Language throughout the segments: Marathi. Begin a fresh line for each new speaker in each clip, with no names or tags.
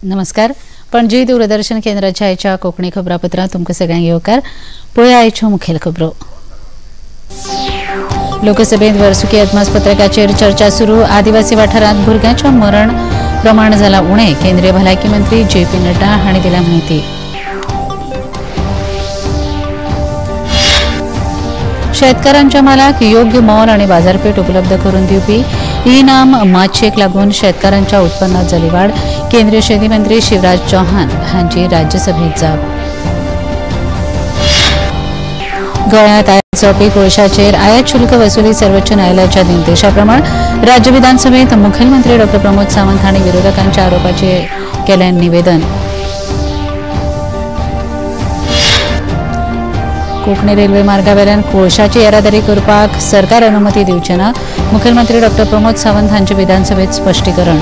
नमस्कार. पणजी दूरदर्शन केंद्राच्या आयच्या कोकणी खबरापत्रांत तुमकां सगळ्यांक येवकार. पळया आयच्यो मुखेल खबरो. लोकसभेत वर्सुकी अदमासपत्रकाचेर चर्चा सुरू. आदिवासी वाठारांत भुरग्यांचें मरण प्रमाण जालां उणें. केंद्रीय भलायकी मंत्री JP नड्डा हांणी दिल्या माहिती. शेतकारांच्या मालाक योग्य मोल आनी बाजारपेठ उपलब्ध करून दिवपी ई-नाम माचयेक लागून शेतकारांच्या उत्पन्नात जाली वाड. केंद्रीय शेती मंत्री शिवराज चौहान हांची राज्यसभेत जाप. गोंयांत आयात जावपी कोळशाचेर आयात शुल्क वसुली सर्वोच्च न्यायालयाच्या निर्देशा प्रमाण राज्य विधानसभेत मुखेलमंत्री डॉ. प्रमोद सावंत हांणी विरोधकांच्या आरोपाचेर केलें निवेदन. कोंकणी रेल्वे मार्गावेल्यान कोळशाची येरादारी करपाक सरकार अनुमती दिवचे ना. मुखेलमंत्री डॉ. प्रमोद सावंत हांचे विधानसभेत स्पश्टीकरण.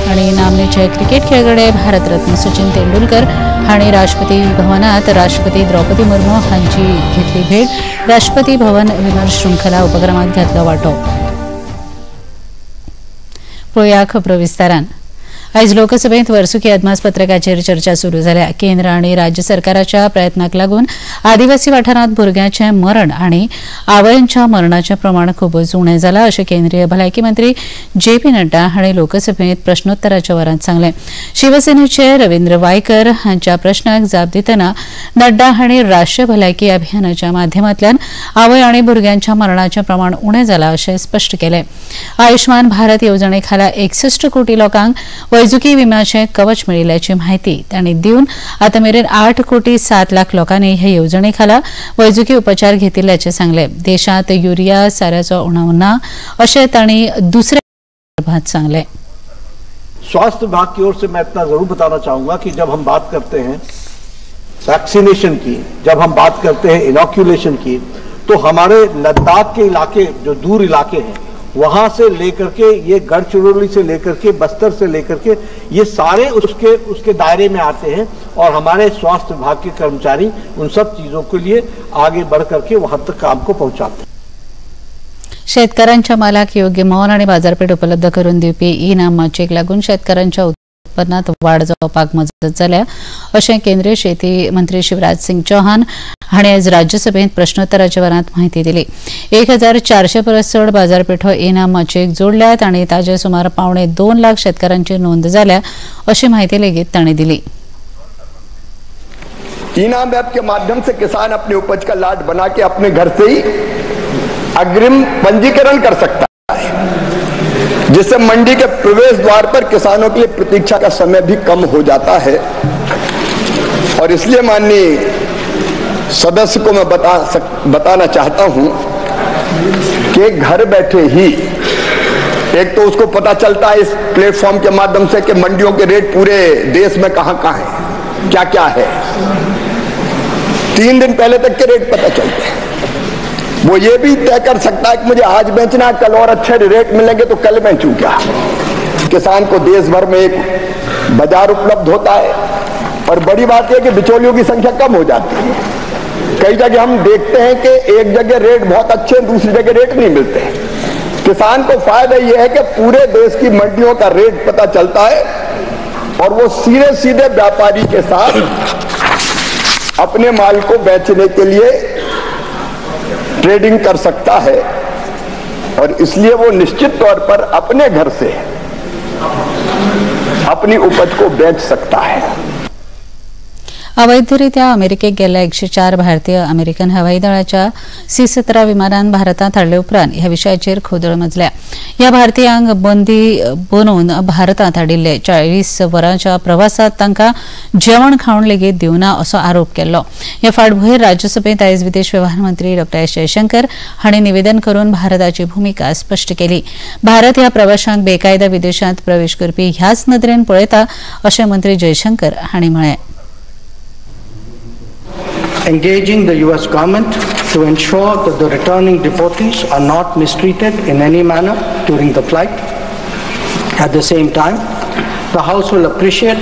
आणि नामनेचे क्रिकेट खेळगडे भारतरत्न सचिन तेंडुलकर हांणी राष्ट्रपती भवनात राष्ट्रपती द्रौपदी मुर्मू हांची घेतली भेट. राष्ट्रपती भवन विमर्श शृंखला उपक्रमात घेतलो वांटो. पळया खबरो विस्तारान. आयज लोकसभेत वर्सुकी अदमासपत्रकाचेर चर्चा सुरू जाल्या. केंद्र आनी राज्य सरकाराच्या प्रयत्नाक लागून आदिवासी वाठारांत भुरग्यांचें मरण आनी आवयांच्या मरणाचें प्रमाण खूबच उणें जालां अशें केंद्रीय भलायकी मंत्री JP नड्डा हांणी लोकसभेत प्रश्नोत्तराच्या वरांत सांगलें. शिवसेनेचे रवींद्र वायकर हांच्या प्रश्नाक जाप दितना नड्डा हांणी राष्ट्रीय भलायकी अभियानाच्या माध्यमांतल्यान आवय आनी भुरग्यांच्या मरणाचें प्रमाण उणें जालां अशें स्पश्ट केलें. आयुष्मान भारत येवजणे खाला 61 कोटी लोकांक वैजकी विम्याचे कवच मेळिल्ल्याची माहिती तांणी दिवन आतां मेरेन 8 कोटी 7 लाख लोकांनी हे येवजणे खाला वैजकी उपचार घेतिल्ल्याचे सांगले. देशांत युरिया साऱ्याचो उणाव ना अशें तांणी दुसऱ्या सभात सांगले.
स्वास्थ्य विभाग की ओर से मैं इतना जरूर बताना चाहूंगा कि जब हम बात करते हैं वैक्सीनेशन की, जब हम बात करते हैं इनॉक्यूलेशन की, तो हमारे लद्दाख के इलाके जो दूर इलाके हैं वहां से लेकर के ये गढ़चिरौली से लेकर के बस्तर से लेकर के ये सारे उसके दायरे में आते हैं और हमारे स्वास्थ्य विभाग के कर्मचारी उन सब चीजों के लिए आगे बढ़ करके वहां तक काम को पहुंचाते हैं.
शेतकारांच्या मालाक योग्य मोल आनी बाजारपेठ उपलब्ध करून दिवपी ई-नाम माचयेक लागून शेतकारांच्या उत्पन्नात वाड जावपाक मजत जाल्या अशें केंद्रीय शेती मंत्री शिवराज सिंग चौहान हांणी आयज राज्यसभेत प्रश्नोत्तराच्या वरांत माहिती दिली. 1400 परस चड बाजारपेठो ई-नाम माचयेक जोडल्यात आनी ताचे सुमार 1.25 लाख शेतकारांची नोंद जाल्या अशी माहिती लेगीत तांणी दिली.
ई-नाम ऐप के माध्यम से किसान अपनी उपज का लाट बना के अपने घर से ही अग्रिम पंजीकरण कर सकता है, जिससे मंडी के प्रवेश द्वार पर किसानों के लिए प्रतीक्षा का समय भी कम हो जाता है. और इसलिए माननीय सदस्य को मैं बताना चाहता हूं कि घर बैठे ही एक तो उसको पता चलता है इस प्लेटफॉर्म के माध्यम से कि मंडियों के रेट पूरे देश में कहां है, क्या क्या है. 3 दिन पहले तक के रेट पता चलते हैं. वो ये भी तय कर सकता है कि मुझे आज बेचना, कल और अच्छे रेट मिलेंगे तो कल बेचूं क्या. किसान को देश भर में एक बाजार उपलब्ध होता है और बड़ी बात यह कि बिचौलियों की संख्या कम हो जाती है. कई जगह हम देखते हैं कि एक जगह रेट बहुत अच्छे हैं, दूसरी जगह रेट नहीं मिलते. किसान को फायदा यह है कि पूरे देश की मंडियों का रेट पता चलता है और वो सीधे सीधे व्यापारी के साथ अपने माल को बेचने के लिए ट्रेडिंग कर सकता है और इसलिए वो निश्चित तौर पर अपने घर से अपनी उपज को बेच सकता है.
अवैधरित्या अमेरिकेक गेल्ल्या 104 भारतीय अमेरिकन हवाई दळाच्या C-17 विमानान भारतांत हाडले उपरांत ह्या विशयाचेर खोदळ मजल्या. ह्या भारतीयांक बंदी बनवून भारतांत हाडिल्ले 40 वरांच्या प्रवासात तांकां जेवण खावण लेगीत दिवना असो आरोप केल्लो. ह्या फाटभुंयेर राज्यसभेत आयज विदेश वेव्हार मंत्री डॉ. एस. जयशंकर हांणी निवेदन करून भारताची भूमिका स्पश्ट केली. भारत ह्या प्रवाशांक बेकायदा विदेशांत प्रवेश करपी ह्याच नदरेन पळयता अशें मंत्री जयशंकर हांणी म्हळें.
Engaging the US government to ensure that the returning deportees are not mistreated in any manner during the flight. At the same time, the House will appreciate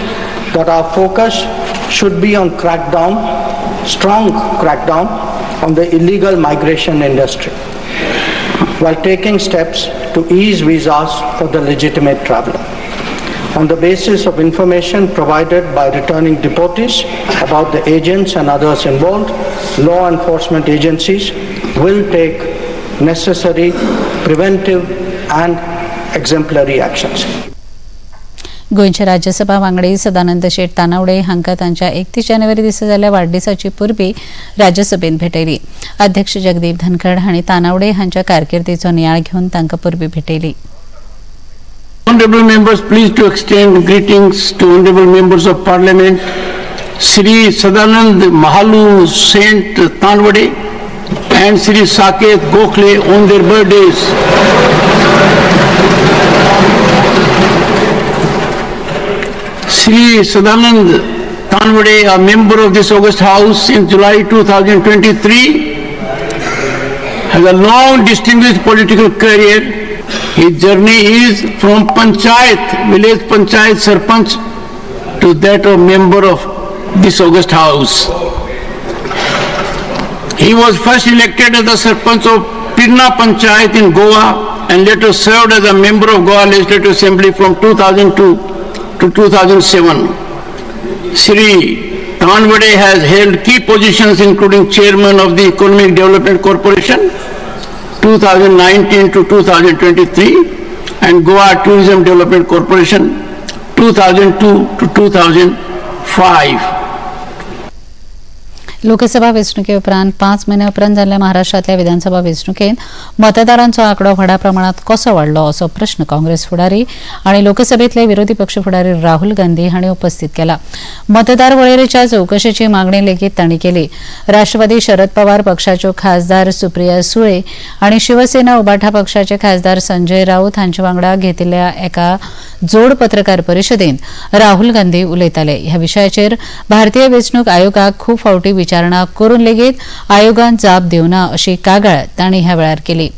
that our focus should be on strong crackdown on the illegal migration industry, while taking steps to ease visas for the legitimate traveler. On the basis of information provided by returning deportees about the agents and others involved, law enforcement agencies will take necessary preventive and exemplary actions.
गोंयचे राज्यसभा वांगडी सदानंद शेट तानावडे हांकां तांच्या 31 जानेवारी दिसा जाल्ल्या वाडदिसाची परबी राज्यसभेत भेटयली. अध्यक्ष जगदीप धनखड हांणी तानावडे हांच्या कारकिर्दीचो नियाळ घेवन तांकां परबी भेटयली.
Honorable members, pleased to extend greetings to honorable members of Parliament, Sri Sadanand Mahalu Saint Tanwade and Sri Saket Gokhale on their birthdays. Sri Sadanand Tanwade, a member of this august House since July 2023, has a long distinguished political career. His journey is from Panchayat, village Panchayat Sarpanch, to that of member of this august House. He was first elected as the Sarpanch of Pirna Panchayat in Goa and later served as a member of Goa Legislative Assembly from 2002 to 2007. Sri Tanwade has held key positions including Chairman of the Economic Development Corporation 2019 to 2023 and Goa Tourism Development Corporation 2002 to 2005.
Lok Sabha वेंचणुके उपरांत 5 म्हयने उपरांत जाल्ल्या महाराष्ट्रांतल्या विधानसभा वेंचणुकेंत मतदारांचो आंकडो व्हडा प्रमाणांत कसो वाडलो असो प्रस्न काँग्रेस फुडारी आनी लोकसभेतले विरोधी पक्ष फुडारी राहुल गांधी हांणी उपस्थित केला. मतदार वळेरेच्या चवकशेची मागणी लेगीत तांणी केली. राष्ट्रवादी शरद पवार पक्षाच्यो खासदार सुप्रिया सुळे आनी शिवसेना उबाठा पक्षाचे खासदार संजय राऊत हांचे वांगडा घेतिल्ल्या एका जोड पत्रकार परिशदेंत राहुल गांधी उलयताले. ह्या विशयाचेर भारतीय वेंचणूक आयोगाक खूब फावटी विचारणा करून लेगीत आयोगान जाप दिवना अशी कागाळ तांणी ह्या वेळार केली.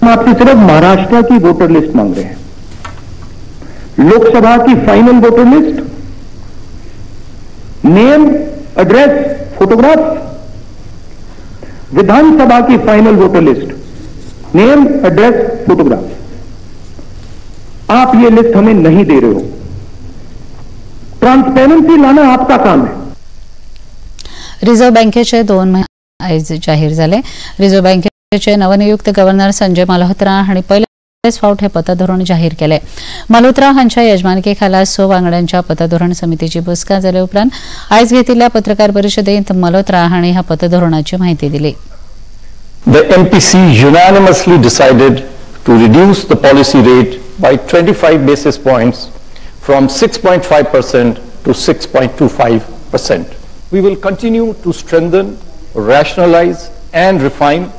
हम आपसे सिर्फ महाराष्ट्र की वोटर लिस्ट मांग रहे हैं. लोकसभा की final voter list, name, address, photograph. Vidhan Sabha की final voter list, name, address, photograph. आप ये लिस्ट हमें नहीं दे रहे हो. ट्रांसपेरेंसी लाना आपका काम है.
रिझर्व्ह बँकेचे 2 महिने आयज जाहीर जाले. रिझर्व्ह बँकेचे नवनियुक्त गव्हर्नर संजय मल्होत्रा हांणी पयलेच फावट हे पतधोरण जाहीर केले. मल्होत्रा हांच्या येजमानके खाला 6 वांगड्यांच्या पतधोरण समितीची बसका जाले उपरांत आयज घेतिल्ल्या पत्रकार परिशदेंत मल्होत्रा हांणी ह्या पतधोरणाची माहिती दिली.
The MPC unanimously decided to reduce the policy rate by 25 basis points from 6.5% to 6.25%. We will continue to strengthen, rationalize and refine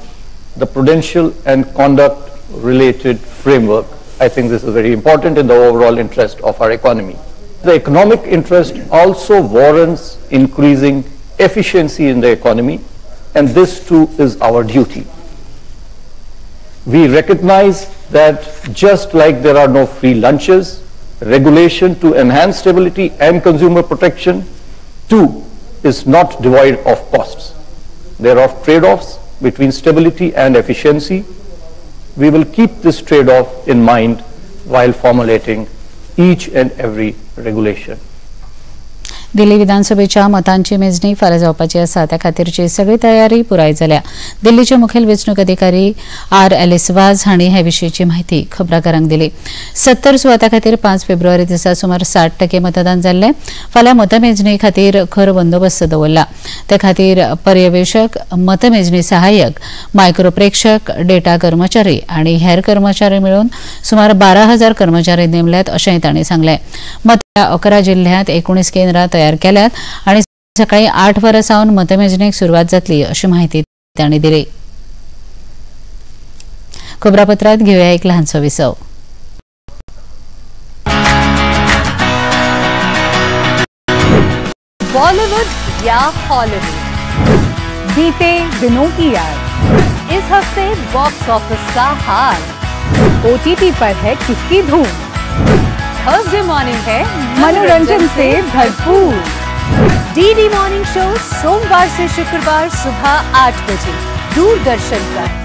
the prudential and conduct related framework. I think this is very important in the overall interest of our economy. The economic interest also warrants increasing efficiency in the economy, and this too is our duty. We recognize that just like there are no free lunches, regulation to enhance stability and consumer protection too is not devoid of costs. There are trade-offs between stability and efficiency. We will keep this trade-off in mind while formulating each and every regulation.
Delhi विधानसभेच्या मतांची मेजणी फाल्यां जावपाची आसा त्या खातीरची सगळी तयारी पुराय जाल्या. दिल्लीचे मुखेल वेंचणूक अधिकारी आर एलिसवाज हांणी हे विशींची म्हायती खबराकारांक दिली. 70 सुवातां खातीर 5 फेब्रुवारी दिसा सुमार 60% मतदान जाल्ले. फाल्यां मतमेजणी खातीर खर बंदोबस्त दवरला. ते खातीर पर्यवेक्षक, मतमेजणी सहाय्यक, मायक्रो प्रेक्षक, डेटा कर्मचारी आनी हेर कर्मचारी मेळून सुमार 12,000 कर्मचारी नेमल्यात अशेंय तांणी सांगलें. 11 जिल्ह्यांत 19 केंद्रां तयार केल्यात आनी सकाळी 8 वरां सावन मतमेजणेक सुरवात जातली अशी माहिती तांणी दिली. खबरापत्रांत घेवया एक ल्हानसो विसव.
बॉलीवुड या हॉलीवुड, बीते दिनों की याद, इस हफ्ते बॉक्स ऑफिस का हाल, OTT पर है किसकी धूम, थर्सडे मॉर्निंग है मनोरंजन से भरपूर. डीडी मॉर्निंग शो सोमवार से शुक्रवार सुबह 8 बजे दूरदर्शन पर.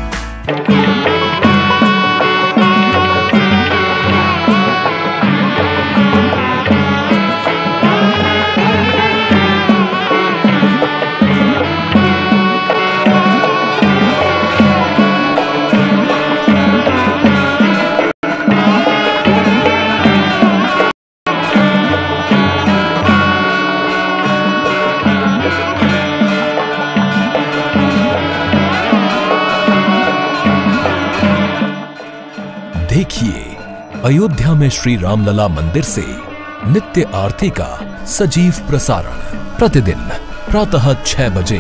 देखिए अयोध्या में श्री रामलला मंदिर से नित्य आरती का सजीव प्रसारण प्रतिदिन प्रातः 6 बजे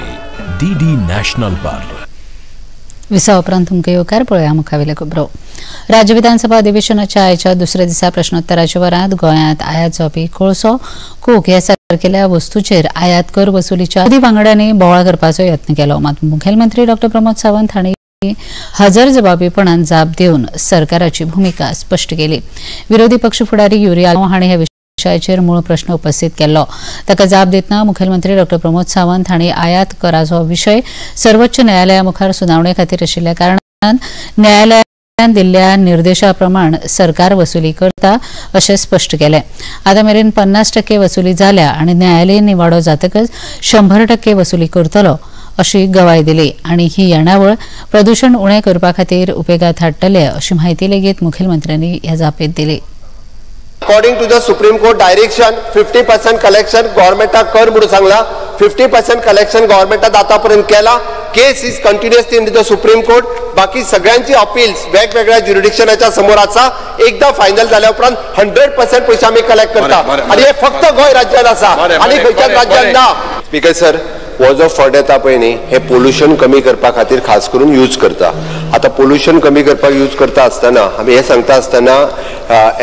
डीडी नेशनल पर.
विसा उपरांत तुमकां येवकार पळया मुखावेले खबरो. राज्य विधानसभा अधिवेशनाच्या आयच्या दुसऱ्या दिसा प्रश्नोत्तराच्या वरांत गोंयांत आयात जावपी कोळसो, कोक ह्या सारकेल्या वस्तूंचेर आयात कर वसुलीच्या विरोधी वांगड्यांनी बोवाळ करपाचो यत्न केलो. मात मुखेलमंत्री डॉ प्रमोद सावंत हांणी हजर जबाबीपणान जाप दिवन सरकाराची भूमिका स्पष्ट केली. विरोधी पक्ष फुडारी युरिया हांणी हे विशयाचेर मूळ प्रश्न उपस्थित केल्लो. ताका जाप दितना मुखेलमंत्री डॉ प्रमोद सावंत हांणी आयात कराचो विशय सर्वोच्च न्यायालया मुखार सुनावणे खातीर आशिल्ल्या कारणान न्यायालयान दिल्ल्या निर्देशा प्रमाण सरकार वसुली करता अशें स्पष्ट केलें. आतां मेरेन 50% वसुली जाल्या आनी न्यायालयीन निवाडो जातकच 100% वसुली करतलो अशी गवाय दिली आनी ही येणावळ प्रदूषण उणें करपा खातीर उपेगात हाडटले अशी माहिती लेगीत मुखेलमंत्र्यांनी ह्या जापेंत दिली.
According to the Supreme Court direction, 50% collection government कर म्हणून सांगला. 50% collection government आतापर्यंत केला. Case is continuously in the supreme court. बाकी सगळ्यांची अपील्स वेगवेगळ्या ज्युरिडिक्शनाच्या समोर आसा. एकदा फायनल जाल्या उपरांत 100% पैसे आम्ही कलेक्ट करता आणि हे फक्त गोंय राज्यात आसा आणि खंयच्याच राज्यात ना. स्पीकर सर, हो जो फंड येता पळय न्ही, हे पोल्युशन कमी करपा खातीर खास करून यूज करता. आता पोल्युशन कमी करपाक यूज करता आसतना आमी हे सांगता आसतना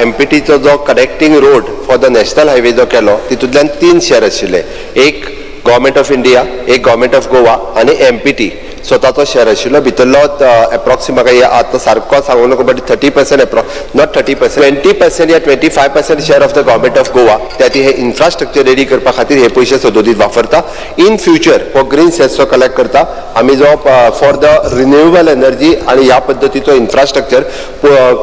MPTचो जो connecting road for the national highway जो केलो तितूंतल्यान 3 शेअर आशिल्ले. एक गव्हर्मेंट ऑफ इंडिया, एक गव्हर्मेंट ऑफ गोवा आणि MPT स्वताचो शेअर आशिल्लो. भितरलो अप्रॉक्सिमेट म्हाका आतां सारको सांगूं नका बट 30% नॉट 30%, 20% या 25% share of the government of Goa त्याती हे इन्फ्रास्ट्रक्चर रेडी करपा खातीर हे पयशे सदोदीत वापरता. इन फ्युचर हो ग्रीन सेसचो कलेक्ट करता आमी जो फॉर द रिन्युएबल एनर्जी आणि ह्या पद्दतीचो इन्फ्रास्ट्रक्चर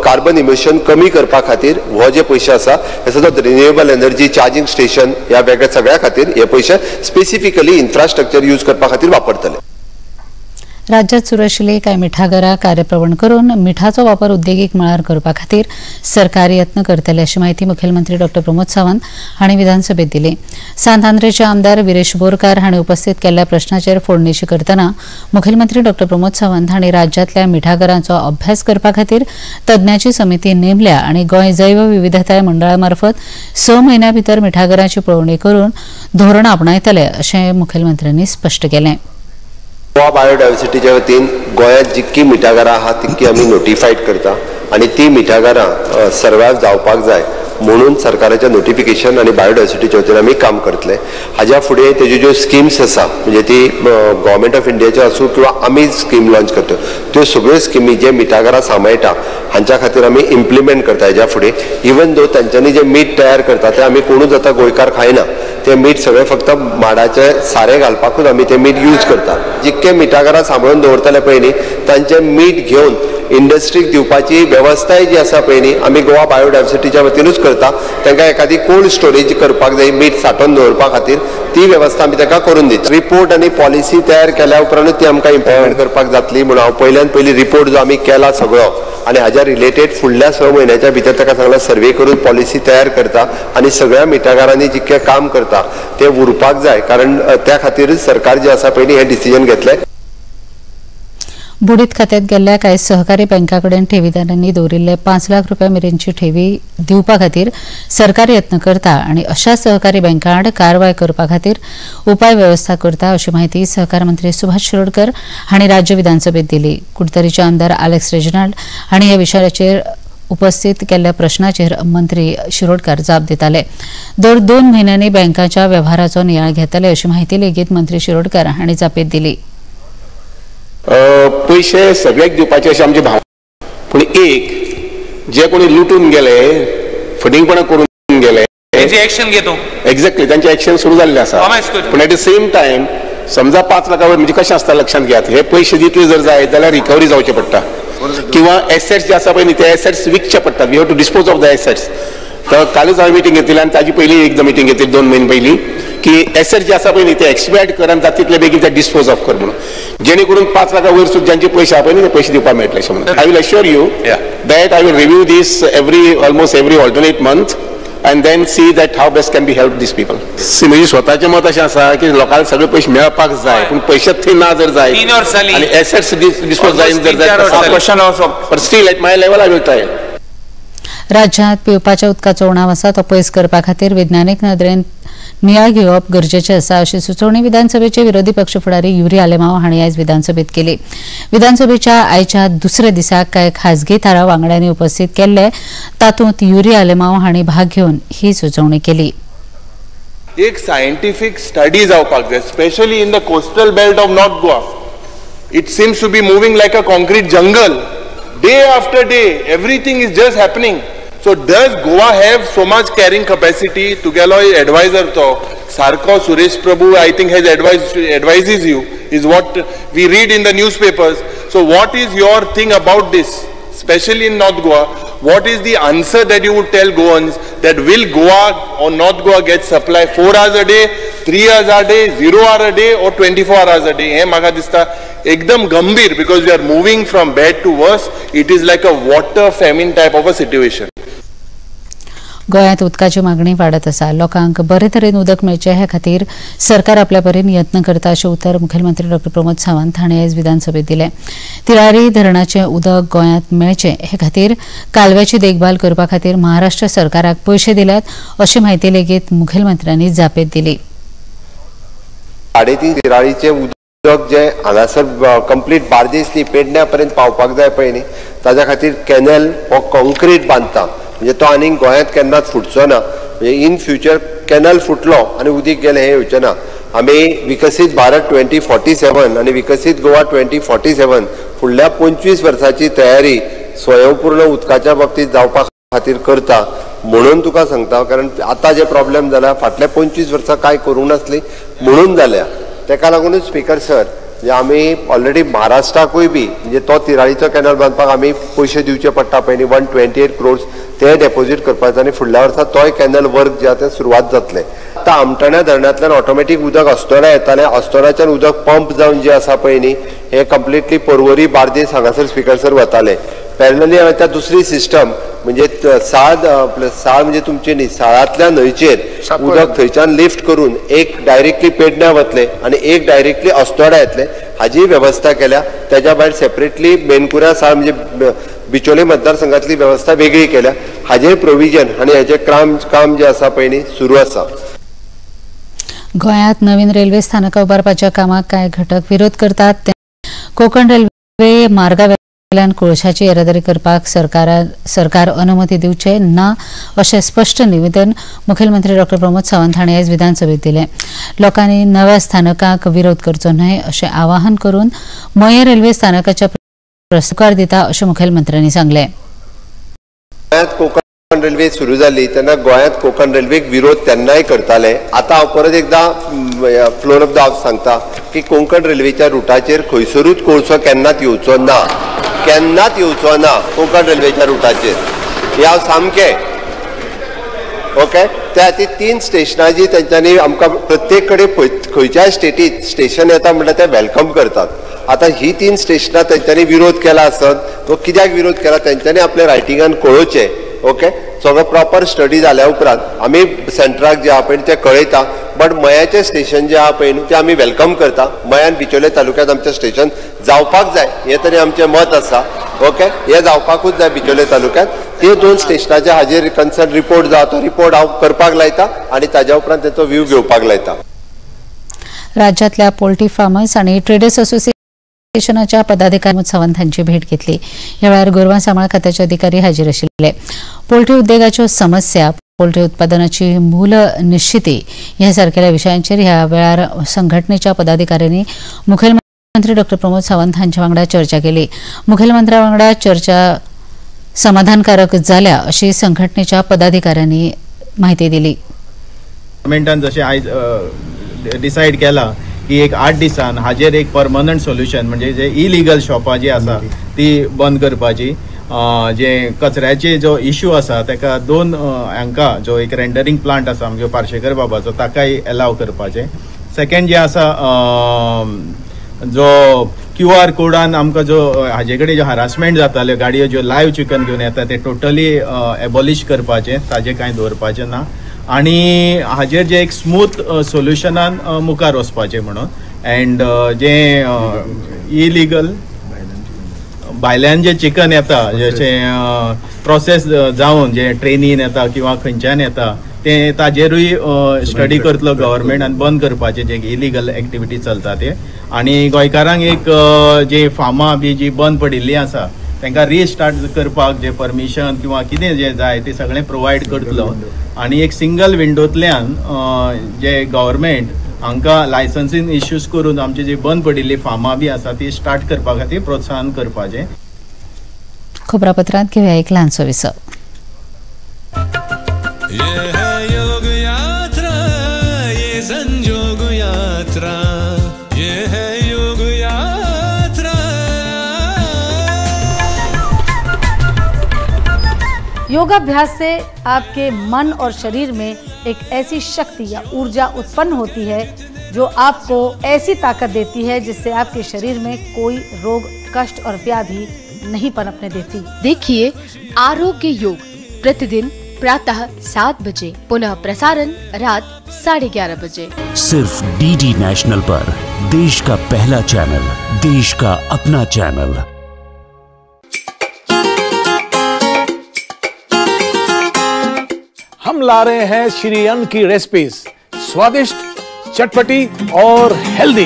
कार्बन इमिशन कमी करपा खातीर हो जे पयशे आसा हे सतत रिन्युएबल एनर्जी चार्जिंग स्टेशन ह्या वेगळ्या सगळ्या खातीर हे पयशे स्पेसिफिकली इन्फ्रास्ट्रक्चर यूज करपा खातीर वापरतले.
राज्यात सुरू आशिल्ली कांय मिठागरां कार्यप्रवण करून मिठाचो वापर उद्देगीक मळार करपा खातीर सरकार यत्न करतले अशी माहिती मुखेलमंत्री डॉ प्रमोद सावंत हांणी विधानसभेत दिली. सांतांद्रेचे आमदार विरेश बोरकार हांणी उपस्थित केल्ल्या प्रश्नाचेर फोडणीशी करतना मुखेलमंत्री डॉ प्रमोद सावंत हांणी राज्यातल्या मिठागरांचो अभ्यास करपा खातीर तज्ञांची समिती नेमल्या आणि गोंय जैव विविधताय मंडळा मार्फत 6 म्हयन्यां भितर मिठागरांची पळोवणी करून धोरण आपणायतले अशें मुखेलमंत्र्यांनी स्पष्ट केलें.
गोवा बायोडायवर्सिटीच्या वतीन गोंयांत जितकी मिठागरां आहा तितकी आमी नोटिफायड करता आणि ती मिठागरां सर्वायव जावपाक जाय म्हणून सरकाराच्या नोटिफिकेशन आणि बायोडायवर्सिटीच्या वतीन आमी काम करतले. हाज्या फुडें तेज्यो ज्यो स्किम्स आसा म्हणजे ती गव्हर्मेंट ऑफ इंडियाच्यो आसूं किंवा आमी स्कीम लॉन्च करता त्यो सगळ्यो स्किमी जे मिठागरां सांबाळटा हांच्या खातीर आमी इम्प्लिमेंट करता. हेज्या फुडें इवन दो तांच्यांनी जे मीठ तयार करता ते आमी कोणूच आतां गोंयकार खायना. ते मीठ सगळें फक्त माडाचे सारें घालपाकूच आमी ते मीठ यूज करता. जितके मिठागरां सांबाळून दवरतले पळय न्ही तांचें मीठ घेवन इंडस्ट्रीक दिवपाची वेवस्थाय जी आसा पळय न्ही आमी गोवा बायोडायवर्सिटीच्या वतीनूच करता. तांकां एखादी कोल्ड स्टोरेज करपाक जाय मीठ सांठोवन दवरपा खातीर ती वेवस्था आमी तांकां करून दिता. रिपोर्ट आनी पॉलिसी तयार केल्या उपरांतूच ती आमकां इम्प्लिमेंट करपाक जातली म्हणून हांव पयल्यान पयली रिपोर्ट जो आमी केला सगळो आनी हाज्या रिलेटेड फुडल्या 6 म्हयन्याच्या भितर ताका सांगला सर्वे करून पॉलिसी तयार करता आनी सगळ्या मिठागारांनी जितकें काम करता तें उरपाक जाय कारण त्या खातीरच सरकार जे आसा पळय हें डिसिजन घेतलें.
बुडीत खात्यात गेल्ल्या कांय सहकारी बँकांकडेन ठेवीदारांनी दवरिल्ले 5 लाख रुपया मेरेनची ठेवी दिवपा खातीर सरकार यत्न करता आनी अशा सहकारी बँकांआड कारवाय करपा खातीर उपाय व्यवस्था करता अशी माहिती सहकार मंत्री सुभाष शिरोडकर हांणी राज्य विधानसभेत दिली. कुडतरीचे आमदार अलेक्स रेजिनाल्ड हांणी ह्या विशयाचेर उपस्थित केल्ल्या प्रश्नाचेर मंत्री शिरोडकर जाप दिताले. दर 2 म्हयन्यांनी बँकांच्या वेव्हाराचो नियाळ घेतले अशी माहिती लेगीत मंत्री शिरोडकर हांणी जापेत दिली.
पैसे सगळ्याक दिवपाचे अशें आमचे भाव पूण एक जे कोणी लुटून गेले फटींगपणां करून गेले
एक्शन घेतो
एक्झॅक्टली तांचे एक्शन सुरू जाल्ले आसा. पूण एट द सेम टायम समजा 5 लाखा वयर म्हणजे कशें आसता लक्षांत घेयात हे पयशे दितले जर जाय जाल्यार रिकवरी जावचे पडटा किंवा एसेट्स जे आसा पळय ते एसेट्स विकचे पडटात. We have to dispose of the assets. तर कालच हांवें मिटींग घेतली आनी ताजी पयली एकदां मिटींग घेतली 2 म्हयने पयलीं की एसेट जे आसा पळय ते एक्सपायर्ड कर आनी जाता तितले बेगीन ते डिस्पोज ऑफ कर म्हणून जेणे करून 5 लाखा वयर सुद्दां ज्यांचे पयशे आसा पळय ते पयशे दिवपाक मेळटले अशें म्हणून. I will assure you that I will review this almost every alternate month and then see that how best can be helped these people. म्हणजे स्वतःचे मत अशें आसा की लोकांक सगळे पयशे मेळपाक जाय पूण पयशेच थंय ना जर जाय आनी एसेट्स डिस्पोज जायन जर जाय but still at my level I will try.
राज्यांत पिवपाच्या उदकाचो उणाव आसा तो पयस करपा खातीर वैज्ञानीक नदरेन नियाळ घेवप गरजेचें आसा अशी सुचोवणी विधानसभेचे विरोधी पक्ष फुडारी युरी आलेमांव हांणी आयज विधानसभेत केली. विधानसभेच्या आयच्या दुसऱ्या दिसाक कांय खाजगी थारा वांगड्यांनी उपस्थित केल्ले तातूंत युरी आलेमांव हांणी भाग घेवन ही सुचोवणी केली.
एक सायंटिफीक स्टडी जावपाक जाय specially in the coastal belt of north Goa. It seems to be moving like a concrete jungle. Day after day, everything is just happening. So does Goa have so much carrying capacity? Tugelo advisor to Sarko Suresh Prabhu, I think advises you, is what we read in the newspapers. So what is your thing about this, especially in North Goa? What is the answer that you would tell Goans that will Goa or North Goa get supply 4 hours a day, 3 hours a day, 0 hour a day or 24 hours a day? He maga dista ekdam gambir because we are moving from bad to worse. It is like a water famine type of a situation.
गोंयांत उदकाची मागणी वाडत आसा. लोकांक बरे तरेन उदक मेळचें हे खातीर सरकार आपल्या परीन यत्न करता अशें उतर मुखेलमंत्री डॉ प्रमोद सावंत हांणी आयज विधानसभेत दिलें. तिळारी धरणाचें उदक गोंयांत मेळचें हे खातीर कालव्याची देखभाल करपा खातीर महाराष्ट्र सरकाराक पयशे दिल्यात अशी म्हायती लेगीत मुखेलमंत्र्यांनी जापेत दिली.
3.5 तिळारीचें उदक जे हांगासर कंप्लीट बार्देस पेडण्या पर्यंत पावपाक जाय पळय न्ही ताच्या खातीर कॅनल हो कॉन्क्रीट बांदता म्हणजे तो आनीक गोंयांत केन्नाच फुटचो ना. म्हणजे इन फ्युचर कॅनल फुटलो आनी उदीक गेलें हें येवचें ना. आमी विकसीत भारत 2047 आनी विकसीत गोवा 2047 फुडल्या 25 वर्सांची तयारी स्वयंपूर्ण उदकाच्या बाबतींत जावपा खातीर करता म्हणून तुका सांगता. कारण आतां जे प्रॉब्लेम जाला फाटल्या 25 वर्सां कांय करूंक नासली म्हणून जाल्या. तेका लागूनच स्पीकर सर म्हणजे आमी ऑलरेडी महाराष्ट्राकूय बी म्हणजे तो तिराळीचो कॅनल बांदपाक आमी पयशे दिवचे पडटा पळय न्ही 128 crores ते डेपोजीट करपाचे आनी फुडल्या वर्सा तोय कॅनल वर्क जे आसा तें सुरवात जातलें. आतां आमटाण्या धरणांतल्यान ऑटोमॅटीक उदक अस्तोरा येतालें. अस्तोराच्यान उदक पंप जावन जें आसा पळय न्ही हें कंप्लिटली पर्वरी बार्देस हांगासर स्पीकर सर वतालें. पॅरलली हांवें त्या दुसरी सिस्टम म्हणजे साळ म्हणजे तुमची न्ही साळांतल्या न्हंयचेर उदक थंयच्यान लिफ्ट करून एक डायरेक्टली पेडण्या वतलें आनी एक डायरेक्टली अस्तोड्या येतलें हाची वेवस्था केल्या. तेच्या भायर सेपरेटली मेनकुऱ्या साळ म्हणजे बिचोले मतदारसंघातली वेवस्था वेगळी केल्या. हाजेर प्रोविजन आनी हेजें काम जे आसा पळय न्ही सुरू आसा.
गोंयांत नवीन रेल्वे स्थानकां उबारपाच्या कामाक कांय घटक विरोध करतात. कोंकण रेल्वे मार्गावेल्यान कोळशाची येरादारी करपाक सरकार अनुमती दिवचे ना अशें स्पश्ट निवेदन मुखेलमंत्री डॉ प्रमोद सावंत हांणी आयज विधानसभेत दिलें. लोकांनी नव्या स्थानकांक विरोध करचो न्हय अशें आवाहन करून मये रेल्वे स्थानकाच्या प्रस्ताव दिता अशें मुखेलमंत्र्यांनी सांगलें.
गोंयांत कोंकण रेल्वे सुरू जाली तेन्ना गोंयांत कोंकण रेल्वेक विरोध तेन्नाय करताले. आतां हांव परत एकदां फ्लोर ऑफ द हावस सांगता की कोंकण रेल्वेच्या रुटाचेर खंयसरूच कोळसो केन्नाच येवचो ना. केन्नाच येवचो ना कोंकण रेल्वेच्या रुटाचेर. हे हांव सामकें ओके. त्या खातीर 3 स्टेशनां जी तेंच्यांनी आमकां प्रत्येक कडेन खंयच्याय स्टेटींत स्टेशन येता म्हणल्यार ते वेलकम करतात. आतां ही 3 स्टेशनां तेंच्यांनी विरोध केला आसत, तो कित्याक विरोध केला तेंच्यांनी आपल्या रायटिंगान कळोवचें. ओके. सगळो प्रॉपर स्टडी जाल्या उपरांत आमी सेंटराक जे आहा पळय ते कळयता. बट मयाचें स्टेशन जे आहा पळय ते आमी वेलकम करता. मयान बिचोले तालुक्यांत आमचें स्टेशन जावपाक जाय हें तरी आमचें मत आसा. ओके. हें जावपाकूच जाय बिचोले तालुक्यांत. ते 2 स्टेशनाचे हाजेर कन्सर्न रिपोर्ट जाता तो रिपोर्ट हांव करपाक लायता आनी ताज्या उपरांत तेचो व्ह्यू घेवपाक लायता.
राज्यातल्या पोल्ट्री फार्मर्स आणि ट्रेडर्स असोसिएशनाच्या पदाधिकारी सावंत हांची भेट घेतली. ह्या वेळार गोरवां सांबाळ खात्याचे अधिकारी हाजीर आशिल्ले. पोल्ट्री उद्देगाच्यो समस्या, पोल्ट्री उत्पादनाची मूल निश्चिती ह्या सारकेल्या विशयांचेर ह्या वेळार संघटनेच्या पदाधिकाऱ्यांनी मुखेलमंत्री डॉ प्रमोद सावंत हांच्या वांगडा चर्चा केली. मुखेलमंत्र्या वांगडा चर्चा समाधानकारक जाल्या अशी संघटनेच्या पदाधिकाऱ्यांनी माहिती दिली.
गव्हर्नमेंटान जशें आयज डिसायड केला की एक 8 दिसान हाजेर एक परमनंट सोल्युशन म्हणजे जे इलिगल शॉपां जी आसा ती बंद करपाची. जे कचऱ्याचे जो इश्यू आसा ताका 2 हांकां जो एक रेंडरिंग प्लांट आसा म्हणजे पार्शेकर बाबाचो ताकाय एलाव करपाचे. सेकंड जे आसा जो QR कोडान आमकां जो हाजे कडेन जो हरासमेंट जाताल्यो गाडयो ज्यो लायव्ह चिकन घेवन येता ते टोटली एबॉलिश करपाचे, ताजे कांय दवरपाचे ना. आनी हाजेर जे एक स्मूथ सोल्युशनान मुखार वचपाचें म्हणून. एंड जे इलिगल भायल्यान जे चिकन येता जशें प्रोसेस जावन जे ट्रेनीन येता किंवा खंयच्यान येता ते ताजेरूय स्टडी करतलो गव्हर्नमेंट आनी बंद करपाचे जे इलिगल एक्टिविटी चलता ते. आनी गोंयकारांक एक जे फार्मां बी जी बंद पडिल्लीं आसा तांकां रिस्टार्ट करपाक जे परमिशन किंवा कितें जे जाय ते सगळें प्रोवायड करतलो. आनी एक सिंगल विंडोंतल्यान जे गव्हर्नमेंट हांकां लायसन्सीन इश्यूज करून आमची जी बंद पडिल्ली फार्मां बी आसा ती स्टार्ट करपा खातीर प्रोत्साहन करपाचें.
खबरापत्रांत घेवया एक ल्हानसो विसव.
योगाभ्यास से आपके मन और शरीर में एक ऐसी शक्ति या ऊर्जा उत्पन्न होती है जो आपको ऐसी ताकत देती है जिससे आपके शरीर में कोई रोग, कष्ट और व्याधि नहीं पनपने देती.
देखिए आरोग्य योग प्रतिदिन प्रातः 7 बजे, पुनः प्रसारण रात 11:30 बजे.
सिर्फ DD नेशनल पर, देश का पहला चैनल, देश का अपना चैनल.
हम ला रहे हैं श्री अन्न की रेसिपीज, स्वादिष्ट, चटपटी और हेल्दी.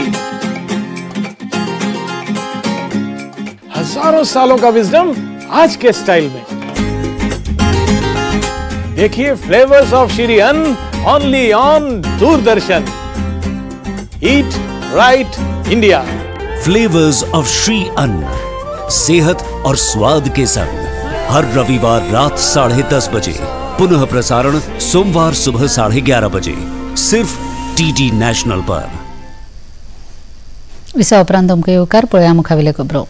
हजारों सालों का विजडम आज के स्टाइल में. देखिए फ्लेवर्स ऑफ श्री अन्न only on Doordarshan. Eat right India.
Flavours of Shri अन्न, सेहत और स्वाद के संग हर रविवार रात 10:30 बजे, पुनः प्रसारण सोमवार सुबह 11:30 बजे, सिर्फ DD नेशनल पर.
विसा उपरांत तुमकां येवकार पळया मुखावेल्यो खबरो.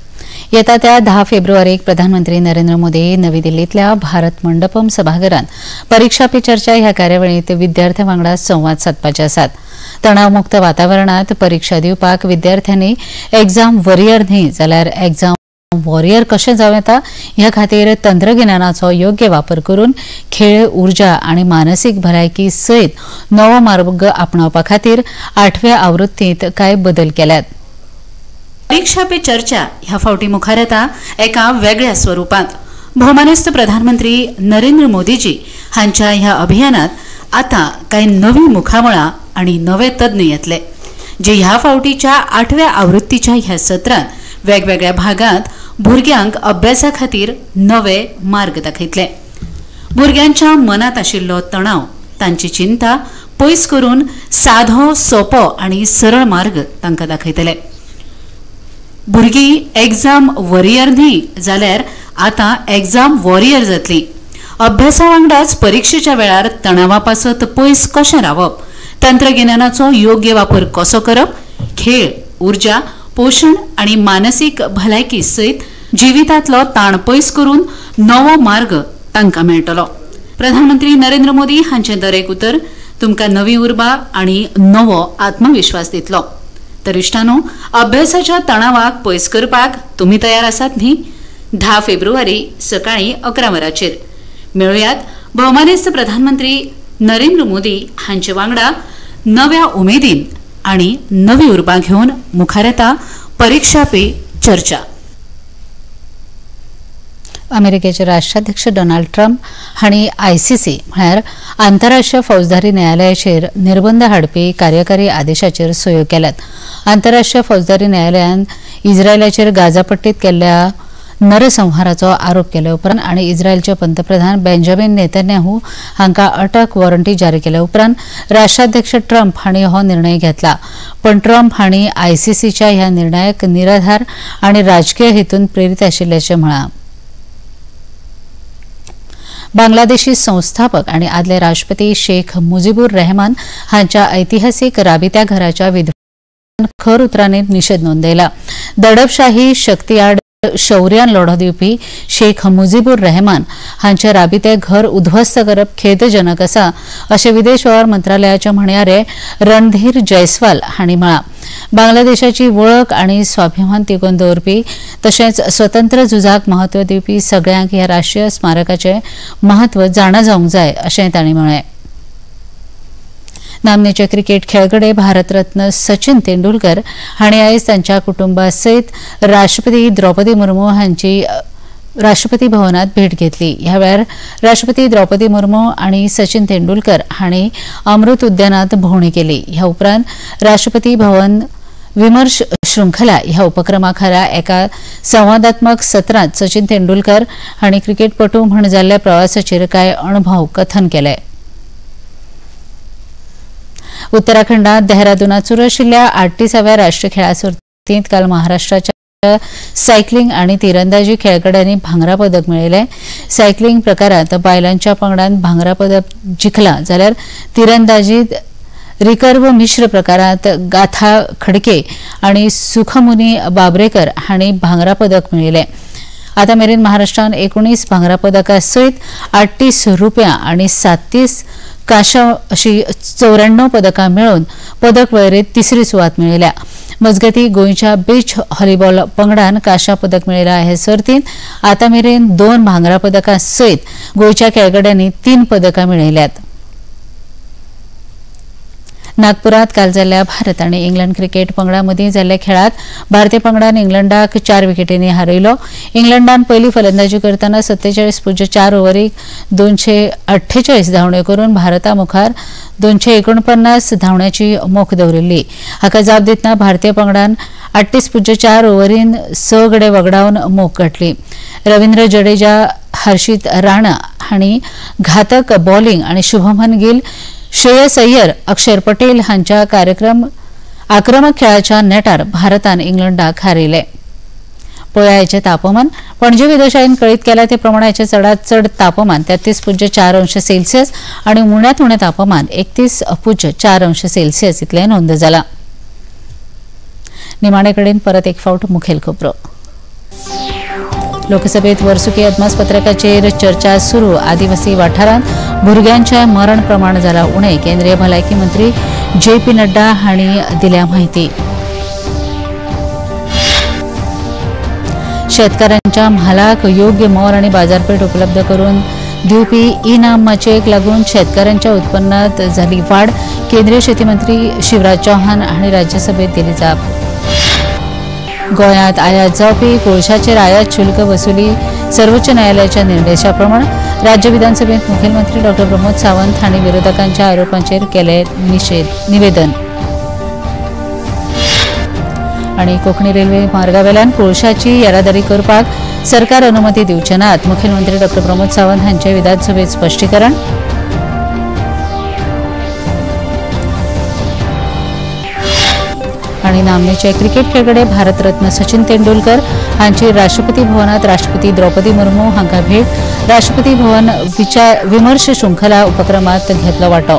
येता त्या 10 फेब्रुवारीक प्रधानमंत्री नरेंद्र मोदी नवी दिल्लीतल्या भारत मंडपम सभाघरांत परीक्षा पे चर्चा ह्या कार्यावळींत विद्यार्थ्यां वांगडा संवाद सादपाचे आसात. तणावमुक्त वातावरणात परीक्षा दिवपाक विद्यार्थ्यांनी एग्जाम वॉरियर न्ही जाल्यार एग्जाम वॉरियर कशें जावं येता ह्या खातीर तंत्रगिन्यानाचो योग्य वापर करून खेळ, उर्जा आनी मानसीक भलायकी सयत नवो मार्ग आपणावपा खातीर 8व्या आवृत्तींत कांय बदल केल्यात. परीक्षा पे चर्चा ह्या फावटी मुखार येता एका वेगळ्या स्वरुपांत. भौमानेस्त प्रधानमंत्री नरेंद्र मोदीजी हांच्या ह्या अभियानात आता कांय नवी मुखामळां आनी नवे तज्ञ येतले, जे ह्या फावटीच्या 8व्या आवृत्तीच्या ह्या सत्रांत वेगवेगळ्या भागांत भुरग्यांक अभ्यासा खातीर नवे मार्ग दाखयतले. भुरग्यांच्या मनात आशिल्लो तणाव, तांची चिंता पयस करून साधो, सोपो आनी सरळ मार्ग तांकां दाखयतले. भुरगीं एग्जाम वॉरियर न्ही जाल्यार आतां एग्जाम वॉरियर जातलीं. अभ्यासा वांगडाच परीक्षेच्या वेळार तणावा पासत पयस कशें रावप, तंत्रगिन्यानाचो योग्य वापर कसो करप, खेळ, उर्जा, पोषण आणि मानसिक भलायकी सयत जिवितांतलो ताण पयस करून नवो मार्ग तांकां मेळटलो. प्रधानमंत्री नरेंद्र मोदी हांचे दरेक उतर तुमकां नवी उर्बा आनी नवो आत्मविश्वास दितलो. तर इश्टानो, अभ्यासाच्या तणावाक पयस करपाक तुमी तयार आसात न्ही? 10 फेब्रुवारी सकाळीं 11 वरांचेर मेळुयात भौमानेस्त प्रधानमंत्री नरेंद्र मोदी हांचे वांगडा नव्या उमेदीन आनी नवी उर्बा घेवन मुखार येता परीक्षा पे चर्चा. अमेरिकेचे राष्ट्राध्यक्ष डोनाल्ड ट्रम्प हांणी ICC म्हळ्यार आंतरराष्ट्रीय फौजदारी न्यायालयाचेर निर्बंध हाडपी कार्यकारी आदेशाचेर सयो केल्यात. आंतरराष्ट्रीय फौजदारी न्यायालयान इस्रायलाचेर गाझा पट्टीत केल्ल्या नरसंहाराचो आरोप केल्या उपरांत आनी इस्रायलचे पंतप्रधान बेंजामिन नेतन्याहू हांकां अटक वॉरंटी जारी केल्या उपरांत राष्ट्राध्यक्ष ट्रम्प हांणी हो निर्णय घेतला. पण ट्रम्प हांणी ICCच्या ह्या निर्णयाक निराधार आनी राजकीय हेतून प्रेरीत आशिल्ल्याचें म्हळां. बांगलादेशी संस्थापक आणि आदले राष्ट्रपती शेख मुजीबुर रहमान हांच्या ऐतिहासिक राबित्या घराच्या विध्वंसान खर उतरांनी निषेध नोंदयला. दडपशाही शक्ती आड शौर्यान लढो दिवपी शेख मुजीबुर रहमान हांचे राबिते घर उध्वस्त करप खेदजनक आसा अशें विदेश वेव्हार मंत्रालयाचे म्हणयारे रणधीर जयस्वाल हांणी म्हळां. बांगलादेशाची वळख आनी स्वाभिमान तिगोवन दवरपी तशेंच स्वतंत्र झुजाक म्हत्व दिवपी सगळ्यांक ह्या राष्ट्रीय स्मारकाचे महत्व जाणा जावंक जाय अशें तांणी म्हळें. नामनेचे क्रिकेट खेळगडे भारतरत्न सचिन तेंडुलकर हांणी आयज तांच्या कुटुंबा सयत राष्ट्रपती द्रौपदी मुर्मू हांची राष्ट्रपती भवनात भेट घेतली. ह्या वेळार राष्ट्रपती द्रौपदी मुर्मू आनी सचिन तेंडुलकर हांणी अमृत उद्यानात भोंवडी केली. ह्या उपरांत राष्ट्रपती भवन विमर्श शृंखला ह्या उपक्रमा खाला एका संवादात्मक सत्रांत सचिन तेंडुलकर हांणी क्रिकेटपटू म्हण जाल्ल्या प्रवासाचेर कांय अणभव कथन केले. उत्तराखंडात देहरादूनात सुरू आशिल्ल्या 38व्या राष्ट्रीय खेळा सर्तींत काल महाराष्ट्राच्या सायकलिंग आनी तिरंदाजी खेळगड्यांनी भांगरा पदक मेळयलें. सायकलिंग प्रकारांत बायलांच्या पंगडान भांगरा पदक जिखला जाल्यार तिरंदाजीत रिकर्व मिश्र प्रकारांत गाथा खडके आनी सुखमुनी बाबरेकर हांणी भांगरा पदक मेळयलें. आता मेरेन महाराष्ट्रान 19 भांगरा पदकां सयत 38 रुप्या आनी 37 कांशा अशी 94 पदकां मेळोवन पदक वळेरेंत तिसरी सुवात मेळयल्या. मजगतीं गोंयच्या बीच व्हॉलीबॉल पंगडान कांशा पदक मेळयलां. हे सर्तींत आता मेरेन 2 भांगरा पदकां सयत गोंयच्या खेळगड्यांनी 3 पदकां मेळयल्यात. नागपुरात काल जाल्ल्या भारत आनी इंग्लंड क्रिकेट पंगडा मदीं जाल्ल्या खेळात भारतीय पंगडान इंग्लंडाक 4 विकेटींनी हारयलो. इंग्लंडान पयली फलंदाजी करतना 47.4 ओव्हरीक 248 धांवड्यो करून भारता मुखार 249 धांवड्याची मोख दवरिल्ली. हाका जाप दितना भारतीय पंगडान 38.4 ओव्हरीन 6 गडे वगडावन मोख गाठली. रवींद्र जडेजा, हर्षित राणा हांणी घातक बॉलिंग आनी शुभमन गिल, श्रेयस अय्यर, अक्षर पटेल हांच्या आक्रमक खेळाच्या नेटार भारतान इंग्लंडाक हारयले. पळयाचे तापमान पणजे वेधशाळेन कळीत केला ते प्रमाण हाचे चडांत चड तापमान 33.4 अंश सेल्सियस आनी उण्यांत उणें तापमान 31.4 अंश सेल्सियस इतलें नोंद जाला. निमाणे कडेन परत एक फावट मुखेल खबरो. लोकसभेत वर्सुकी अदमासपत्रकाचेर चर्चा सुरू. आदिवासी वाठारांत भुरग्यांचे मरण प्रमाण जाला उणें. केंद्रीय भलायकी मंत्री JP नड्डा हांणी दिल्या म्हायती. शेतकारांच्या म्हालाक योग्य मोल आनी बाजारपेठ उपलब्ध करून दिवपी ई-नाम माचयेक लागून शेतकारांच्या उत्पन्नात जाली वाड. केंद्रीय शेती मंत्री शिवराज चौहान हांणी राज्यसभेत दिली जाप. गोंयांत आयात जावपी कोळशाचेर आयात शुल्क वसुली सर्वोच्च न्यायालयाच्या निर्देशाप्रमाण राज्य विधानसभेत मुखेलमंत्री डॉ प्रमोद सावंत हांणी विरोधकांच्या आरोपांचेर केले निवेदन. आनी कोंकणी रेल्वे मार्गावेल्यान कोळशाची येरादारी करपाक सरकार अनुमती दिवचे नात. मुखेलमंत्री डॉ प्रमोद सावंत हांचे विधानसभेत स्पश्टीकरण. आणि नामनेचे क्रिकेट खेळगडे भारतरत्न सचिन तेंडुलकर हांची राष्ट्रपती भवनात राष्ट्रपती द्रौपदी मुर्मू हांका भेट. राष्ट्रपती भवन विमर्श शृंखला उपक्रमात घेतलो वांटो.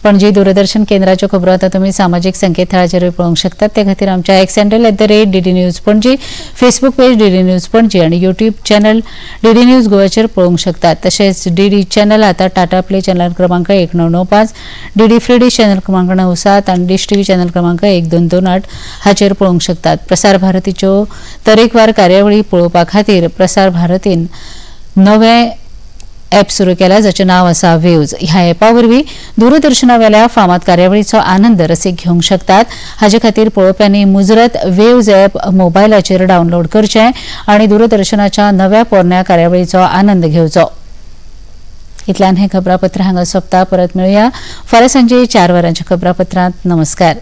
पणजी दूरदर्शन केंद्राच्यो खबरो आतां तुमी सामाजीक संकेतथळाचेर पळोवंक शकतात. ते खातीर आमच्या x handle @DD news Panaji, Facebook page DD news Panaji आनी युट्यूब चॅनल DD न्यूज गोवाचेर पळोवंक शकतात. तशेंच DD चॅनल आतां टाटा प्ले चॅनल क्रमांक 1995, DD फ्री डिश चॅनल क्रमांक 97 आनी डिश टीव्ही चॅनल क्रमांक 1228 हाचेर पळोवंक शकतात. प्रसार भारतीच्यो तरेकवार कार्यावळी पळोवपा खातीर प्रसार भारतीन नवे ॲप सुरू केला, जाचें नांव आसा वेव्ज. ह्या ॲपा वरवीं दूरदर्शनावेल्या फामाद कार्यावळीचो आनंद रसीक घेवंक शकतात. हाचे खातीर पळोवप्यांनी मुजरत वेव्ज ॲप मोबायलाचेर डावनलोड करचें आनी दूरदर्शनाच्या नव्या पोरण्या कार्यावळीचो आनंद घेवचो. इतल्यान हें खबरापत्र हांगा सोंपता. परत मेळुया फाल्यां सांजे 4 वरांच्या खबरापत्रांत. नमस्कार.